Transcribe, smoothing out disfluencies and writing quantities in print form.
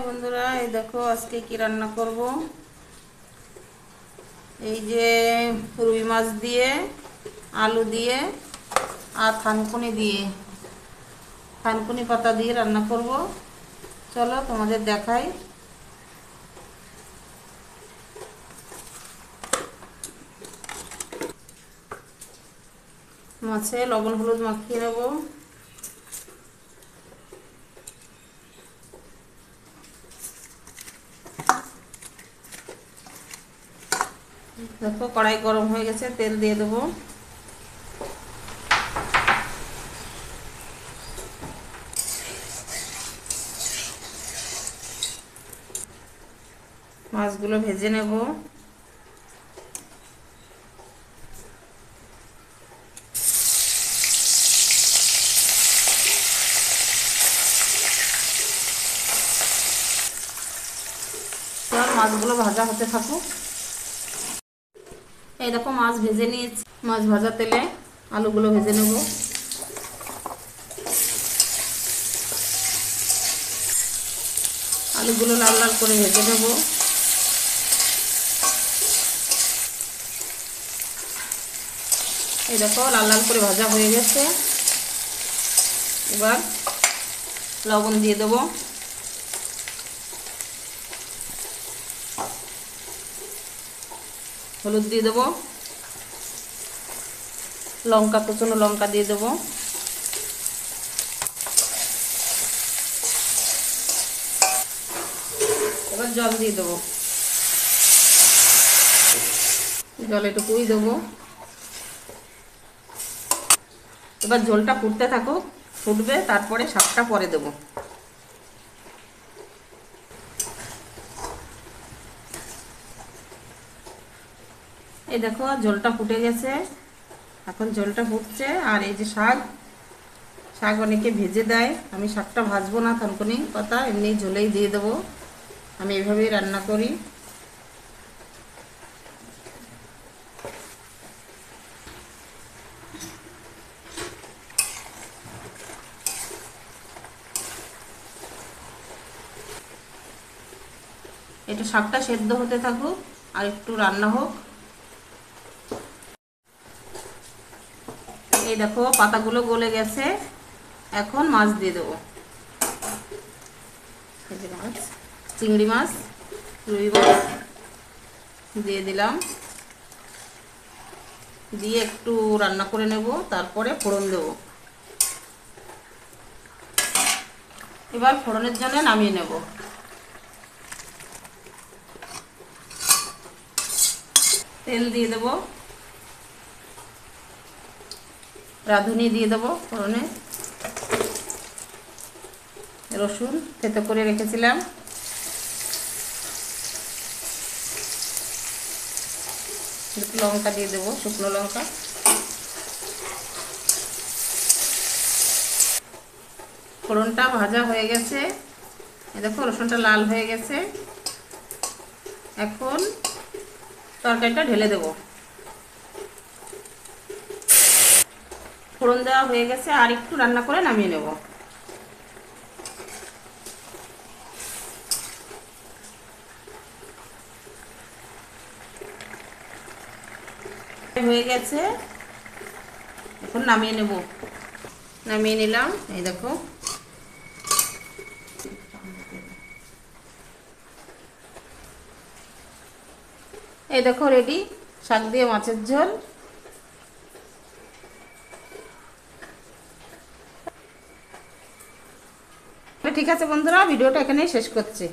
বন্ধুরা, এই দেখো আজকে কি রান্না করব। এই যে রুই মাছ দিয়ে, আলু দিয়ে আর থানকুনি পাতা দিয়ে রান্না করব। চলো তোমাদের দেখাই। মাছে লবণ হলুদ মাখিয়ে নেব। দেখো কড়াই গরম হয়ে গেছে, তেল দিয়ে দেবো। মাছগুলো ভেজে নেব। মাছগুলো ভাজা হতে থাকুক। এই দেখো মাছ ভেজে নিয়েছি। মাছ ভাজা তেলে আলুগুলো ভেজে নেব। আলুগুলো লাল লাল করে ভেজে নেব। এই দেখো লাল লাল করে ভাজা হয়ে গেছে। এবার লবণ দিয়ে দেবো, হলুদ দিয়ে দেবো, লঙ্কা, কুচনো লঙ্কা দিয়ে দেবো। এবার জল দিয়ে দেবো। জল এটুকুই দেবো। এবার ঝোলটা ফুটতে থাকুক, ফুটবে, তারপরে শাকটা পরে দেবো। এই দেখো ঝোলটা ফুটে গেছে। এখন ঝোলটা ফুটছে। আর এই যে শাক অনেকে ভেজে দেয়, আমি শাকটা ভাজবো না, থানকুনি পাতা এমনি ঝোলেই দিয়ে দেবো। আমি এভাবেই রান্না করি। এটা শাকটা সেদ্ধ হতে থাকুক আর একটু রান্না হোক। এই দেখো পাতাগুলো গলে গেছে। এখন মাছ দিয়ে দেবো। এই যে মাছ, চিংড়ি মাছ, রুই মাছ দিয়ে দিলাম। দিয়ে একটু রান্না করে নেব, তারপরে ফোড়ন দেবো। এবার ফোড়নের জন্য নামিয়ে নেব। তেল দিয়ে দেবো, রাঁধুনি দিয়ে দেবো ফোড়নে। রসুন থেতো করে রেখেছিলাম, একটু লঙ্কা দিয়ে দেবো, শুকনো লঙ্কা। ফোড়নটা ভাজা হয়ে গেছে। এই দেখো রসুনটা লাল হয়ে গেছে। এখন তরকারিটা ঢেলে দেবো। ফোড়ন দেওয়া হয়ে গেছে, আর একটু রান্না করে নামিয়ে নেব। হয়ে গেছে, এখন নামিয়ে নেব। নামিয়ে নিলাম। এই দেখো রেডি শাক দিয়ে মাছের ঝোল। ঠিক আছে বন্ধুরা, ভিডিওটা এখানেই শেষ করছি।